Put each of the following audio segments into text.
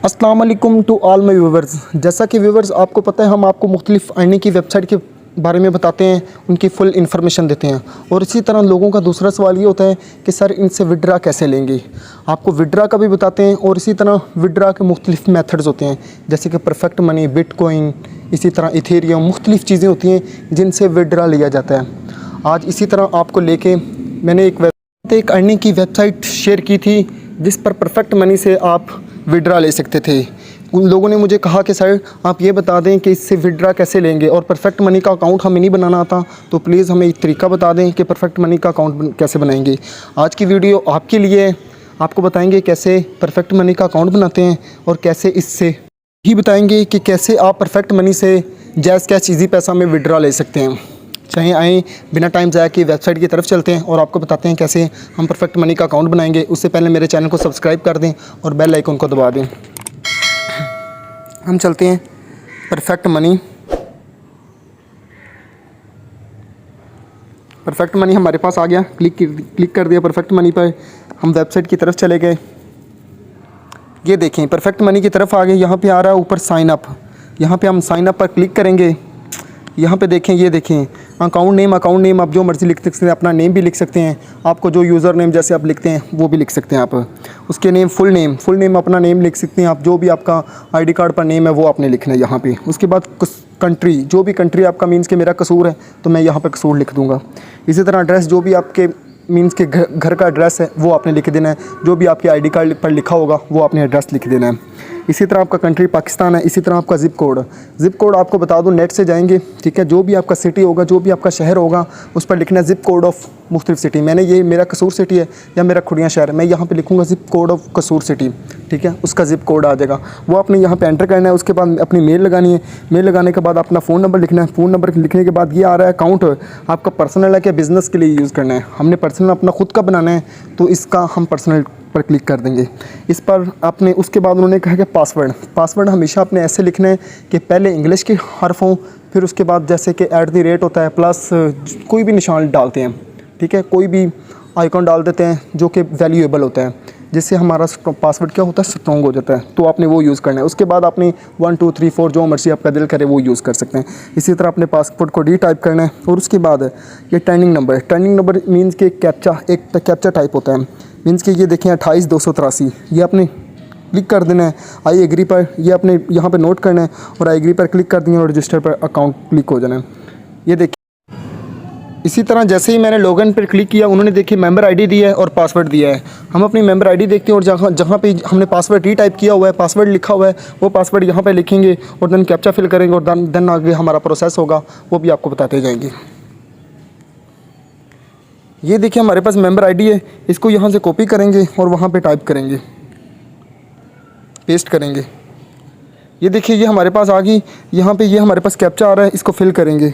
अस्सलाम वालेकुम to all my viewers. जैसा कि व्यूवर्स आपको पता है, हम आपको मुख्तलिफ अर्निंग की वेबसाइट के बारे में बताते हैं, उनकी फुल इन्फॉर्मेशन देते हैं। और इसी तरह लोगों का दूसरा सवाल ये होता है कि सर इनसे विड्रा कैसे लेंगे। आपको विड्रा का भी बताते हैं और इसी तरह विड्रा के मुख्तलिफ मेथड्स होते हैं, जैसे कि परफेक्ट मनी, बिटकॉइन, इसी तरह इथेरियम, मुख्तलिफ चीज़ें होती हैं जिनसे विड्रा लिया जाता है। आज इसी तरह आपको लेके मैंने एक अर्निंग की वेबसाइट शेयर की थी जिस पर परफेक्ट मनी से आप विड्रा ले सकते थे। उन लोगों ने मुझे कहा कि सर आप ये बता दें कि इससे विड्रा कैसे लेंगे, और परफेक्ट मनी का अकाउंट हमें नहीं बनाना आता, तो प्लीज़ हमें एक तरीका बता दें कि परफेक्ट मनी का अकाउंट कैसे बनाएंगे। आज की वीडियो आपके लिए, आपको बताएंगे कैसे परफेक्ट मनी का अकाउंट बनाते हैं और कैसे इससे ही बताएंगे कि कैसे आप परफेक्ट मनी से जैज़ कैश ईजी पैसा में विड्रा ले सकते हैं। चाहे आएँ बिना टाइम ज़ाया कि वेबसाइट की तरफ चलते हैं और आपको बताते हैं कैसे हम परफेक्ट मनी का अकाउंट बनाएंगे। उससे पहले मेरे चैनल को सब्सक्राइब कर दें और बेल आइकन को दबा दें। हम चलते हैं परफेक्ट मनी। परफेक्ट मनी हमारे पास आ गया, क्लिक कर दिया परफेक्ट मनी पर। हम वेबसाइट की तरफ चले गए। ये देखें परफेक्ट मनी की तरफ आ गए। यहाँ पे आ रहा है ऊपर साइन अप, यहाँ पे हम साइन अप पर क्लिक करेंगे। यहाँ पे देखें, ये देखें अकाउंट नेम आप जो मर्ज़ी लिख सकते हैं, अपना नेम भी लिख सकते हैं। आपको जो यूज़र नेम जैसे आप लिखते हैं वो भी लिख सकते हैं आप। उसके नेम फुल नेम अपना नेम लिख सकते हैं आप। जो भी आपका आईडी कार्ड पर नेम है वो आपने लिखना है यहाँ पे। उसके बाद कंट्री, जो भी कंट्री आपका मीन्स के मेरा कसूर है तो मैं यहाँ पर कसूर लिख दूँगा। इसी तरह एड्रेस, जो भी आपके मीन्स के घर का एड्रेस है वो आपने लिख देना है। जो भी आपके आईडी कार्ड पर लिखा होगा वो आपने एड्रेस लिख देना है। इसी तरह आपका कंट्री पाकिस्तान है। इसी तरह आपका ज़िप कोड आपको बता दूं, नेट से जाएंगे, ठीक है। जो भी आपका सिटी होगा, जो भी आपका शहर होगा, उस पर लिखना है ज़िप कोड ऑफ मुख्तलिफ सिटी। मैंने ये मेरा कसूर सिटी है या मेरा खुड़िया शहर है, मैं यहाँ पे लिखूँगा ज़िप कोड ऑफ कसूर सिटी, ठीक है। उसका ज़िप कोड आ जाएगा, वो आपने यहाँ पे एंटर करना है। उसके बाद अपनी मेल लगानी है। मेल लगाने के बाद अपना फ़ोन नंबर लिखना है। फ़ोन नंबर लिखने के बाद ये आ रहा है अकाउंट आपका पर्सनल है क्या बिज़नेस के लिए यूज़ करना है। हमने पर्सनल अपना खुद का बनाना है तो इसका हम पर्सनल पर क्लिक कर देंगे। इस पर आपने, उसके बाद उन्होंने कहा कि पासवर्ड हमेशा आपने ऐसे लिखना है कि पहले इंग्लिश के हर्फ हों, फिर उसके बाद जैसे कि @ होता है, प्लस कोई भी निशान डालते हैं, ठीक है। कोई भी आइकॉन डाल देते हैं जो कि वैल्यूएबल होता है, जिससे हमारा पासवर्ड क्या होता है, स्ट्रॉन्ग हो जाता है। तो आपने वो यूज़ करना है। उसके बाद आपने 1 2 3 4 जो मर्जी आपका दिल करे वो यूज़ कर सकते हैं। इसी तरह अपने पासपोर्ट को टाइप करना है। और उसके बाद ये टर्निंग नंबर मीन्स के एक कैप्चा टाइप होता है, मीन्स कि ये देखें 28283, ये आपने क्लिक कर देना है। आई एग्री पर ये आपने यहाँ पे नोट करना है और आई एग्री पर क्लिक कर देंगे और रजिस्टर पर अकाउंट क्लिक हो जाना है। ये देखिए, इसी तरह जैसे ही मैंने लॉगिन पर क्लिक किया, उन्होंने देखिए मेंबर आईडी दिया है और पासवर्ड दिया है। हम अपनी मेंबर आईडी देखते हैं और जहाँ पे हमने पासवर्ड टाइप किया हुआ है, पासवर्ड लिखा हुआ है, वो पासवर्ड यहाँ पे लिखेंगे और देन कैप्चा फिल करेंगे और देन आगे हमारा प्रोसेस होगा, वो भी आपको बताते जाएंगे। ये देखिए हमारे पास मेंबर आईडी है, इसको यहाँ से कॉपी करेंगे और वहाँ पे टाइप करेंगे, पेस्ट करेंगे। ये देखिए ये हमारे पास आ गई। यहाँ पे ये हमारे पास कैप्चा आ रहा है, इसको फिल करेंगे।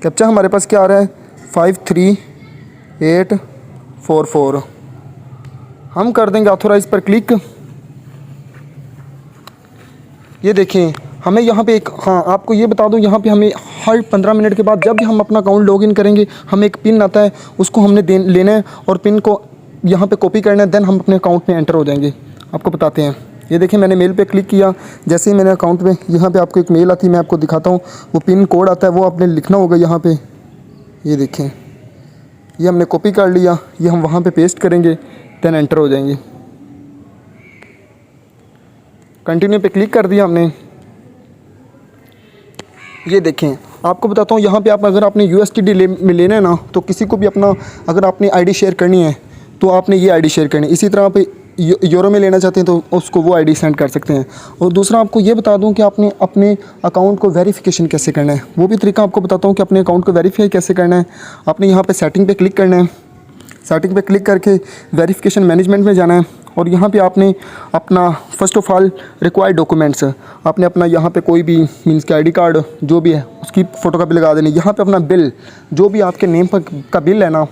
कैप्चा हमारे पास क्या आ रहा है, 53844। हम कर देंगे ऑथोराइज पर क्लिक। ये देखें हमें यहाँ पे एक, हाँ आपको ये बता दूँ, यहाँ पे हमें हर 15 मिनट के बाद जब भी हम अपना अकाउंट लॉगिन करेंगे, हमें एक पिन आता है, उसको हमने लेना है और पिन को यहाँ पे कॉपी करना है, देन हम अपने अकाउंट में एंटर हो जाएंगे। आपको बताते हैं। ये देखिए मैंने मेल पे क्लिक किया, जैसे ही मैंने अकाउंट में, यहाँ पे आपको एक मेल आती है, मैं आपको दिखाता हूँ। वो पिन कोड आता है, वो आपने लिखना होगा यहाँ पर। ये देखें, ये हमने कॉपी कर लिया, ये हम वहाँ पर पेस्ट करेंगे, देन एंटर हो जाएंगे। कंटिन्यू पे क्लिक कर दिया हमने। ये देखें आपको बताता हूँ, यहाँ पे आप अगर आपने USDT में लेना है ना, तो किसी को भी अपना, अगर आपने आईडी शेयर करनी है तो आपने ये आईडी शेयर करनी है। इसी तरह आप यूरो में लेना चाहते हैं तो उसको वो आईडी सेंड कर सकते हैं। और दूसरा आपको ये बता दूँ कि आपने अपने अकाउंट को वेरिफिकेशन कैसे करना है, वो भी तरीका आपको बताता हूँ कि अपने अकाउंट को वेरीफाई कैसे करना है। आपने यहाँ पर सेटिंग पर क्लिक करना है। सेटिंग पे क्लिक करके वेरिफिकेशन मैनेजमेंट में जाना है और यहाँ पे आपने अपना first of all required documents, आपने अपना यहाँ पे कोई भी मीन्स के आईडी कार्ड जो भी है उसकी फ़ोटोकॉपी लगा देनी। यहाँ पे अपना बिल, जो भी आपके नेम पर का बिल है ना,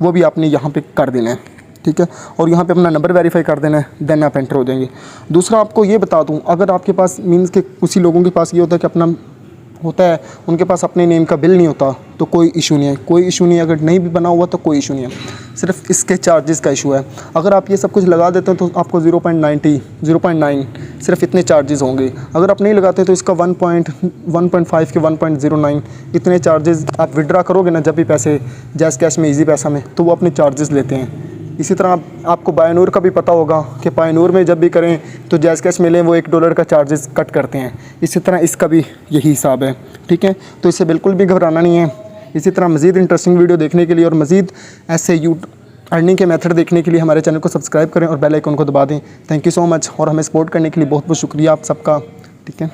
वो भी आपने यहाँ पे कर देना है, ठीक है। और यहाँ पे अपना नंबर वेरीफाई कर देना है, देन आप एंटर हो जाएंगे। दूसरा आपको ये बता दूँ, अगर आपके पास मीन्स के कुछ ही लोगों के पास ये होता है कि अपना होता है, उनके पास अपने नेम का बिल नहीं होता, तो कोई इशू नहीं है, कोई इशू नहीं है। अगर नहीं भी बना हुआ तो कोई इशू नहीं है, सिर्फ इसके चार्जेस का इशू है। अगर आप ये सब कुछ लगा देते हैं तो आपको 0.9 सिर्फ इतने चार्जेस होंगे। अगर आप नहीं लगाते तो इसका 1.5 के 1.09 इतने चार्जेस आप विड्रा करोगे ना जब भी पैसे जैज़ कैश में, इजी पैसा में, तो वो अपने चार्जेस लेते हैं। इसी तरह आपको बायनूर का भी पता होगा कि बायनूर में जब भी करें तो जैज़ कैश मिले वो $1 का चार्जेस कट करते हैं। इसी तरह इसका भी यही हिसाब है, ठीक है। तो इससे बिल्कुल भी घबराना नहीं है। इसी तरह मज़ीद इंटरेस्टिंग वीडियो देखने के लिए और मज़ीद ऐसे अर्निंग के मेथड देखने के लिए हमारे चैनल को सब्सक्राइब करें और बेल आइकन को दबा दें। थैंक यू सो मच और हमें सपोर्ट करने के लिए बहुत बहुत शुक्रिया आप सबका, ठीक है।